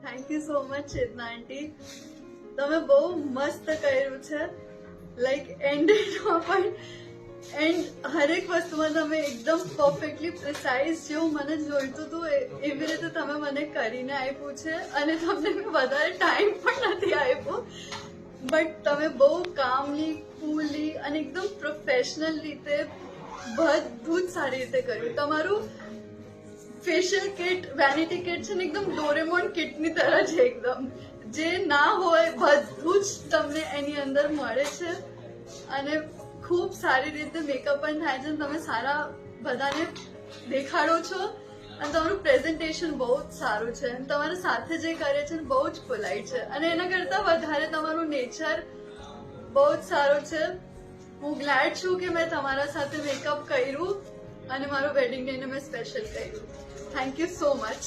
Thank you so much ચેતના આંટી, તમે બહુ મસ્ત કર્યું છે. લાઈક એન્ડમાં પણ એન્ડ હરેક વસ્તુમાં તમે એકદમ પરફેક્ટલી પ્રિસાઇઝ જેવું મને જોઈતું હતું એવી રીતે તમે મને કરીને આપ્યું છે. અને તમને મેં વધારે ટાઈમ પણ નથી આપ્યો, બટ તમે બહુ કામલી, કુલી અને એકદમ પ્રોફેશનલ રીતે બધું જ સારી રીતે કર્યું. તમારું ફેશિયલ કિટ, વેનિટી કિટ છે ને એકદમ ડોરેમોન કિટની તરહ છે એકદમ. જે ના હોય બધું જ તમને એની અંદર મળે છે અને ખૂબ સારી રીતે મેકઅપ પણ થાય છે. તમે સારા બધાને દેખાડો છો અને તમારું પ્રેઝન્ટેશન બહુ જ સારું છે. તમારા સાથે જે કરે છે બહુ જ પોલાઇટ છે અને એના કરતાં વધારે તમારું નેચર બહુ જ સારું છે. હું ગ્લેડ છું કે મેં તમારા સાથે મેકઅપ કર્યું અને મારું વેડિંગ ડેને મેં સ્પેશિયલ કર્યું. Thank you so much.